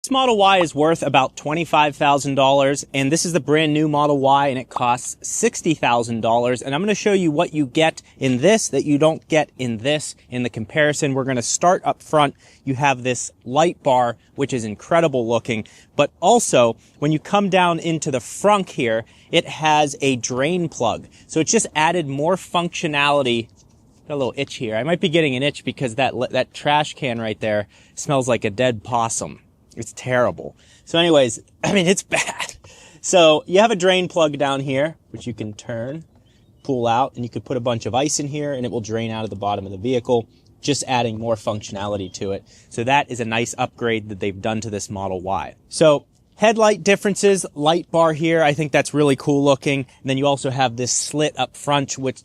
This Model Y is worth about $25,000, and this is the brand new Model Y, and it costs $60,000. And I'm going to show you what you get in this that you don't get in this in the comparison. We're going to start up front. You have this light bar, which is incredible looking, but also when you come down into the frunk here, it has a drain plug. So it's just added more functionality. Got a little itch here. I might be getting an itch because that trash can right there smells like a dead possum. It's terrible. So anyways, I mean, it's bad. So you have a drain plug down here, which you can turn, pull out, and you could put a bunch of ice in here and it will drain out of the bottom of the vehicle, just adding more functionality to it. So that is a nice upgrade that they've done to this Model Y. So headlight differences, light bar here. I think that's really cool looking. And then you also have this slit up front, which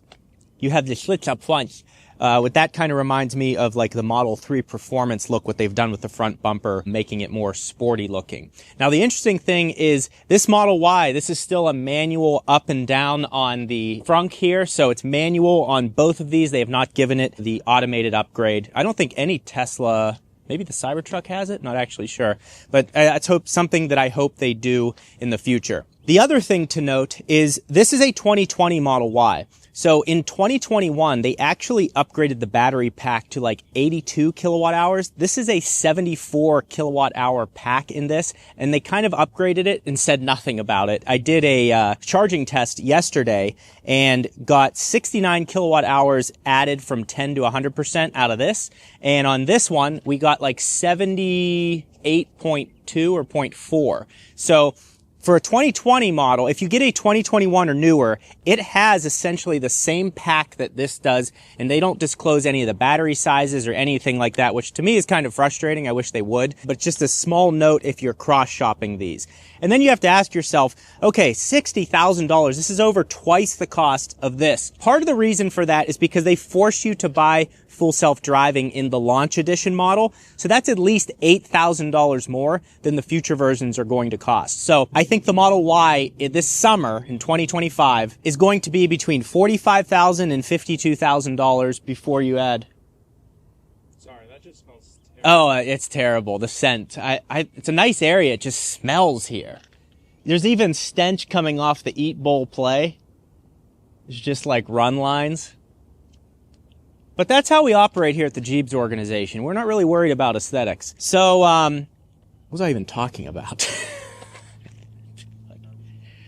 you have the slits up front. What that kind of reminds me of like the Model 3 Performance look, what they've done with the front bumper, making it more sporty looking. Now, the interesting thing is this Model Y, this is still a manual up and down on the frunk here. So it's manual on both of these. They have not given it the automated upgrade. I don't think any Tesla, maybe the Cybertruck has it, not actually sure. But that's something that I hope they do in the future. The other thing to note is this is a 2020 Model Y. So in 2021, they actually upgraded the battery pack to like 82 kilowatt hours. This is a 74 kilowatt hour pack in this, and they kind of upgraded it and said nothing about it. I did a charging test yesterday and got 69 kilowatt hours added from 10 to 100% out of this. And on this one, we got like 78.2 or 0.4. So for a 2020 model, if you get a 2021 or newer, it has essentially the same pack that this does, and they don't disclose any of the battery sizes or anything like that, which to me is kind of frustrating. I wish they would, but just a small note if you're cross-shopping these. And then you have to ask yourself, okay, $60,000, this is over twice the cost of this. Part of the reason for that is because they force you to buy full self-driving in the launch edition model. So that's at least $8,000 more than the future versions are going to cost. So I think the Model Y this summer in 2025 is going to be between $45,000 and $52,000 before you add. Sorry, that just smells terrible. Oh, it's terrible. The scent. It's a nice area. It just smells here. There's even stench coming off the Eat Bowl Play. It's just like run lines. But that's how we operate here at the Gjeebs organization. We're not really worried about aesthetics. So, what was I even talking about?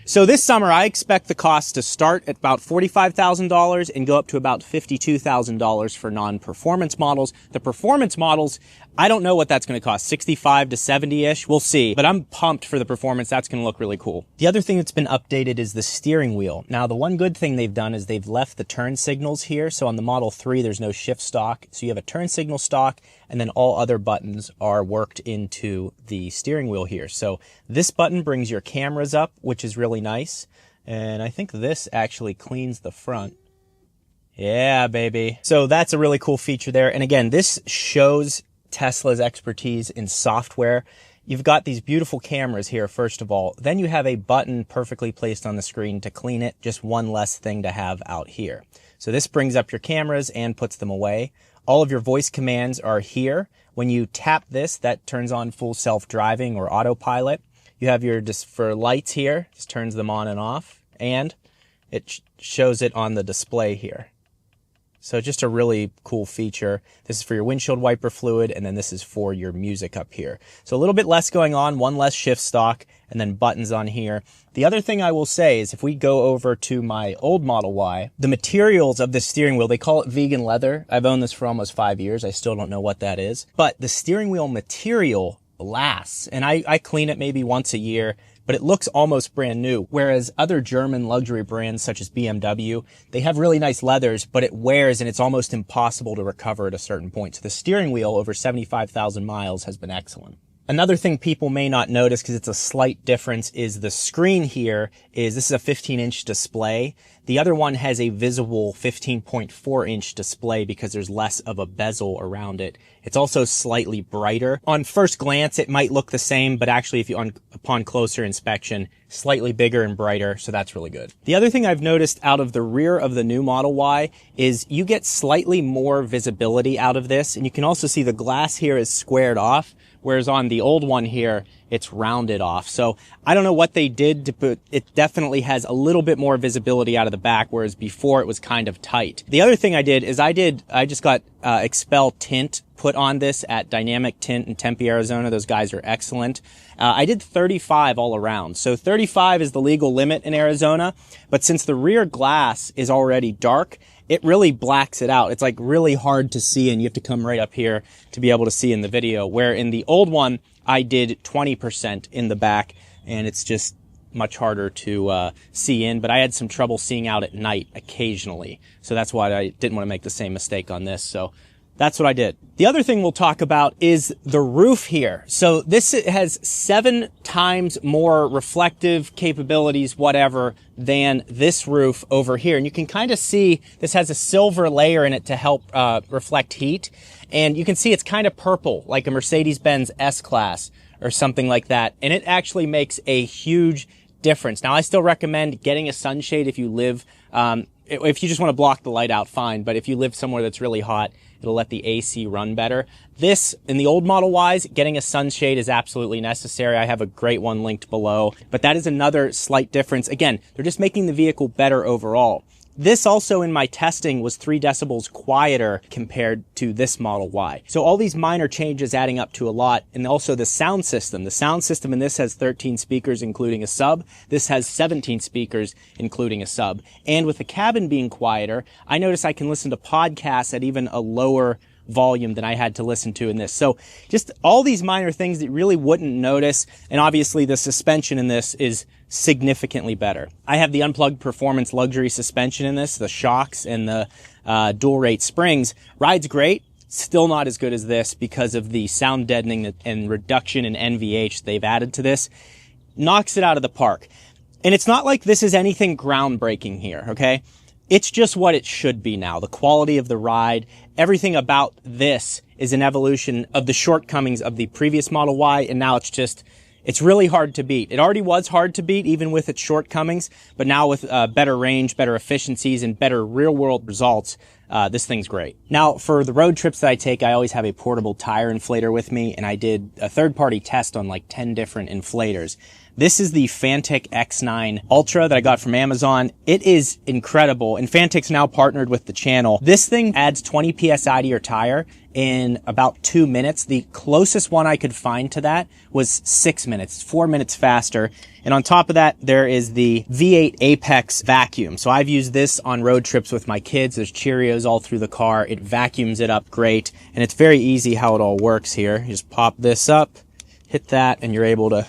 So this summer, I expect the cost to start at about $45,000 and go up to about $52,000 for non-performance models. The performance models, I don't know what that's going to cost, 65 to 70-ish. We'll see. But I'm pumped for the performance. That's going to look really cool. The other thing that's been updated is the steering wheel. Now, the one good thing they've done is they've left the turn signals here. So on the Model 3, there's no shift stalk. So you have a turn signal stalk, and then all other buttons are worked into the steering wheel here. So this button brings your cameras up, which is really nice. And I think this actually cleans the front. Yeah, baby. So that's a really cool feature there. And again, this shows Tesla's expertise in software. You've got these beautiful cameras here, first of all. Then you have a button perfectly placed on the screen to clean it. Just one less thing to have out here. So this brings up your cameras and puts them away. All of your voice commands are here. When you tap this, that turns on full self-driving or autopilot. You have your, just for lights here, just turns them on and off, and it shows it on the display here. So just a really cool feature. This is for your windshield wiper fluid, and then this is for your music up here. So a little bit less going on, one less shift stalk, and then buttons on here. The other thing I will say is if we go over to my old Model Y, the materials of the steering wheel, they call it vegan leather. I've owned this for almost 5 years. I still don't know what that is. But the steering wheel material lasts, and I clean it maybe once a year, but it looks almost brand new. Whereas other German luxury brands such as BMW, they have really nice leathers, but it wears and it's almost impossible to recover at a certain point. So the steering wheel over 75,000 miles has been excellent. Another thing people may not notice, because it's a slight difference, is the screen here this is a 15-inch display. The other one has a visible 15.4-inch display because there's less of a bezel around it. It's also slightly brighter. On first glance, it might look the same, but actually, upon closer inspection, slightly bigger and brighter, so that's really good. The other thing I've noticed out of the rear of the new Model Y is you get slightly more visibility out of this, and you can also see the glass here is squared off, whereas on the old one here, it's rounded off. So I don't know what they did to put, it definitely has a little bit more visibility out of the back, whereas before it was kind of tight. The other thing I did is I just got Expel Tint put on this at Dynamic Tint in Tempe, Arizona. Those guys are excellent. I did 35 all around. So 35 is the legal limit in Arizona, but since the rear glass is already dark, it really blacks it out. It's like really hard to see, and you have to come right up here to be able to see in the video, where in the old one, I did 20% in the back, and it's just much harder to see in, but I had some trouble seeing out at night occasionally. So that's why I didn't want to make the same mistake on this. So that's what I did. The other thing we'll talk about is the roof here. So this has 7 times more reflective capabilities, whatever, than this roof over here. And you can kind of see this has a silver layer in it to help reflect heat. And you can see it's kind of purple, like a Mercedes-Benz S-Class or something like that. And it actually makes a huge difference. Now, I still recommend getting a sunshade if you live, if you just want to block the light out, fine. But if you live somewhere that's really hot, it'll let the AC run better. This, in the old Model Ys, getting a sunshade is absolutely necessary. I have a great one linked below. But that is another slight difference. Again, they're just making the vehicle better overall. This also in my testing was 3 decibels quieter compared to this Model Y. So all these minor changes adding up to a lot. And also the sound system. The sound system in this has 13 speakers including a sub. This has 17 speakers including a sub. And with the cabin being quieter, I notice I can listen to podcasts at even a lower volume than I had to listen to in this. So just all these minor things that you really wouldn't notice. And obviously the suspension in this is significantly better. I have the Unplugged Performance Luxury suspension in this, the shocks and the dual rate springs. Rides great. Still not as good as this because of the sound deadening and reduction in NVH they've added to this. Knocks it out of the park. And it's not like this is anything groundbreaking here, okay? It's just what it should be now. The quality of the ride, everything about this is an evolution of the shortcomings of the previous Model Y, and now it's really hard to beat. It already was hard to beat, even with its shortcomings, but now with better range, better efficiencies, and better real-world results, this thing's great. Now, for the road trips that I take, I always have a portable tire inflator with me, and I did a third-party test on like 10 different inflators. This is the Fanttik X9 Ultra that I got from Amazon. It is incredible, and Fantik's now partnered with the channel. This thing adds 20 PSI to your tire in about 2 minutes. The closest one I could find to that was 6 minutes, 4 minutes faster. And on top of that, there is the V8 Apex vacuum. So I've used this on road trips with my kids. There's Cheerios all through the car. It vacuums it up great, and it's very easy how it all works here. You just pop this up, hit that, and you're able to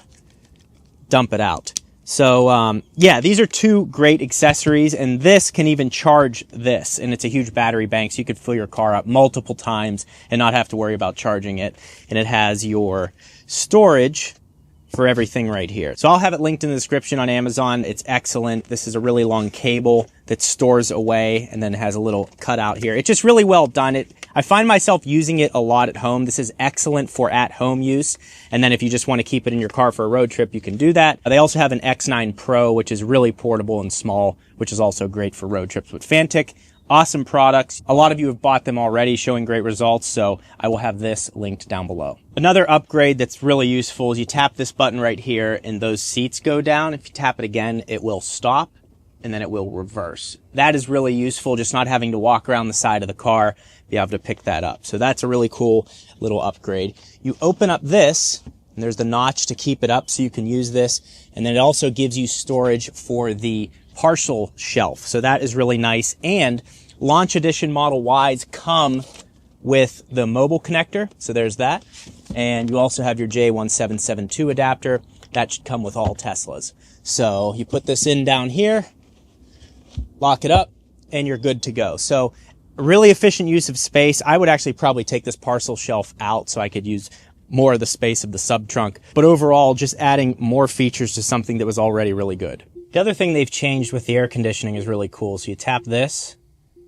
dump it out. So yeah, these are 2 great accessories, and this can even charge this, and it's a huge battery bank, so you could fill your car up multiple times and not have to worry about charging it. And it has your storage for everything right here. So I'll have it linked in the description on Amazon. It's excellent. This is a really long cable that stores away and then has a little cutout here. It's just really well done. I find myself using it a lot at home. This is excellent for at-home use. And then if you just want to keep it in your car for a road trip, you can do that. They also have an X9 Pro, which is really portable and small, which is also great for road trips with Fanttik. Awesome products. A lot of you have bought them already, showing great results, so I will have this linked down below. Another upgrade that's really useful is you tap this button right here and those seats go down. If you tap it again, it will stop and then it will reverse. That is really useful, just not having to walk around the side of the car, be able to pick that up. So that's a really cool little upgrade. You open up this, and there's the notch to keep it up so you can use this, and then it also gives you storage for the partial shelf. So that is really nice. And launch edition Model Ys come with the mobile connector. So there's that. And you also have your J1772 adapter. That should come with all Teslas. So you put this in down here, lock it up, and you're good to go. So really efficient use of space. I would actually probably take this parcel shelf out so I could use more of the space of the sub trunk. But overall, just adding more features to something that was already really good. The other thing they've changed with the air conditioning is really cool. So you tap this,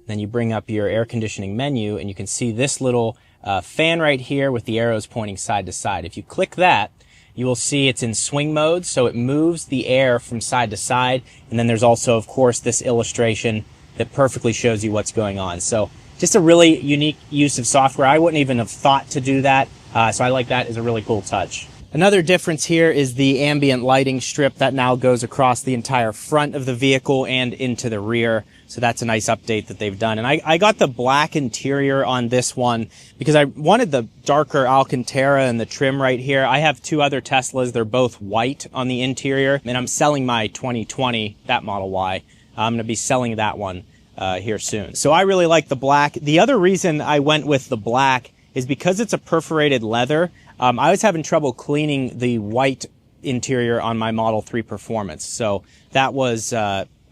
then you bring up your air conditioning menu, and you can see this little fan right here with the arrows pointing side to side. If you click that, you will see it's in swing mode, so it moves the air from side to side. And then there's also, of course, this illustration that perfectly shows you what's going on. So just a really unique use of software. I wouldn't even have thought to do that. So I like that as a really cool touch. Another difference here is the ambient lighting strip that now goes across the entire front of the vehicle and into the rear. So that's a nice update that they've done. And I got the black interior on this one because I wanted the darker Alcantara and the trim right here. I have two other Teslas. They're both white on the interior, and I'm selling my 2020, that Model Y. I'm going to be selling that one here soon. So I really like the black. The other reason I went with the black is because it's a perforated leather. I was having trouble cleaning the white interior on my Model 3 Performance. So that was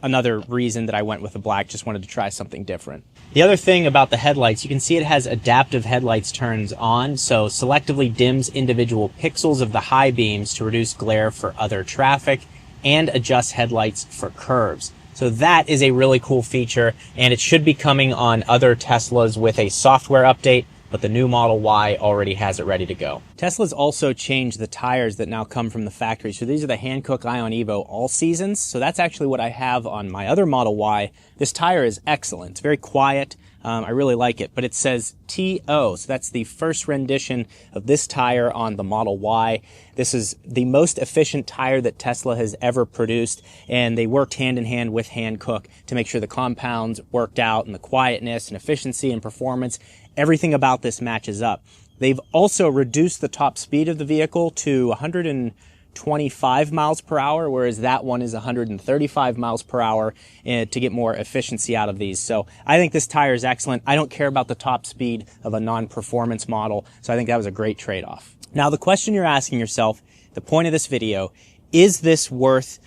another reason that I went with the black. Just wanted to try something different. The other thing about the headlights, you can see it has adaptive headlights turns on, so selectively dims individual pixels of the high beams to reduce glare for other traffic and adjusts headlights for curves. So that is a really cool feature, and it should be coming on other Teslas with a software update, but the new Model Y already has it ready to go. Tesla's also changed the tires that now come from the factory. So these are the Hankook Ion Evo All Seasons. So that's actually what I have on my other Model Y. This tire is excellent. It's very quiet. I really like it, but it says TO. So that's the first rendition of this tire on the Model Y. This is the most efficient tire that Tesla has ever produced, and they worked hand in hand with Hankook to make sure the compounds worked out and the quietness and efficiency and performance. Everything about this matches up. They've also reduced the top speed of the vehicle to 125 miles per hour, whereas that one is 135 miles per hour to get more efficiency out of these. So I think this tire is excellent. I don't care about the top speed of a non-performance model, so I think that was a great trade-off. Now, the question you're asking yourself, the point of this video, is this worth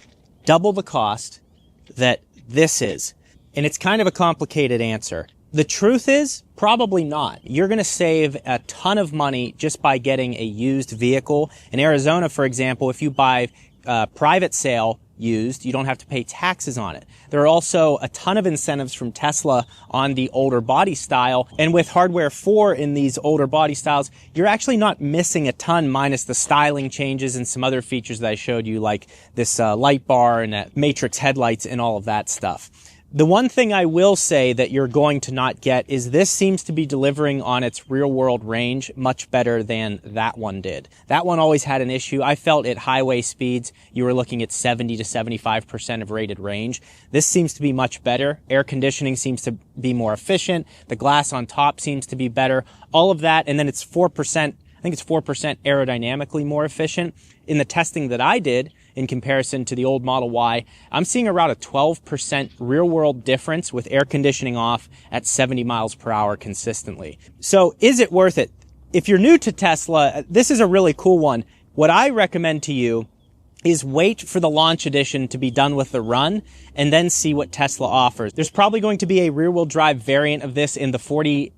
double the cost that this is? And it's kind of a complicated answer. The truth is, probably not. You're going to save a ton of money just by getting a used vehicle. In Arizona, for example, if you buy private sale used, you don't have to pay taxes on it. There are also a ton of incentives from Tesla on the older body style. And with hardware 4 in these older body styles, you're actually not missing a ton minus the styling changes and some other features that I showed you, like this light bar and matrix headlights and all of that stuff. The one thing I will say that you're going to not get is this seems to be delivering on its real-world range much better than that one did. That one always had an issue. I felt at highway speeds, you were looking at 70 to 75% of rated range. This seems to be much better. Air conditioning seems to be more efficient. The glass on top seems to be better. All of that, and then it's 4%, I think it's 4% aerodynamically more efficient. In the testing that I did, in comparison to the old Model Y, I'm seeing around a 12% real-world difference with air conditioning off at 70 miles per hour consistently. So is it worth it? If you're new to Tesla, this is a really cool one. What I recommend to you is wait for the launch edition to be done with the run and then see what Tesla offers. There's probably going to be a rear-wheel drive variant of this in the $45,000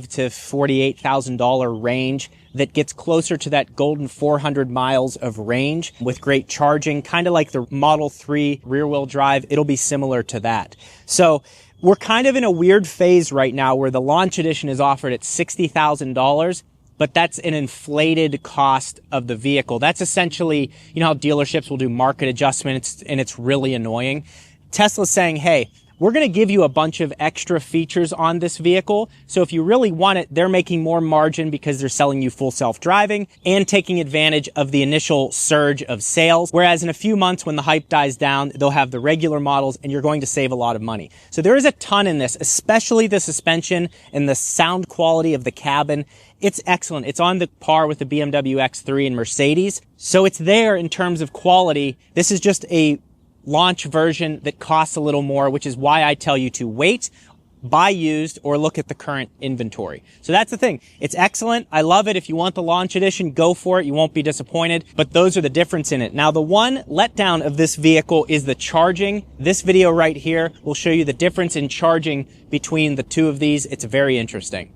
to $48,000 range that gets closer to that golden 400 miles of range with great charging, kind of like the Model 3 rear-wheel drive. It'll be similar to that. So we're kind of in a weird phase right now where the launch edition is offered at $60,000, but that's an inflated cost of the vehicle. That's essentially, you know how dealerships will do market adjustments and it's really annoying. Tesla's saying, hey, we're going to give you a bunch of extra features on this vehicle. So if you really want it, they're making more margin because they're selling you full self-driving and taking advantage of the initial surge of sales. Whereas in a few months when the hype dies down, they'll have the regular models and you're going to save a lot of money. So there is a ton in this, especially the suspension and the sound quality of the cabin. It's excellent. It's on the par with the BMW X3 and Mercedes. So it's there in terms of quality. This is just a launch version that costs a little more, which is why I tell you to wait, buy used, or look at the current inventory. So that's the thing. It's excellent. I love it. If you want the launch edition, go for it. You won't be disappointed. But those are the difference in it. Now, the one letdown of this vehicle is the charging. This video right here will show you the difference in charging between the two of these. It's very interesting.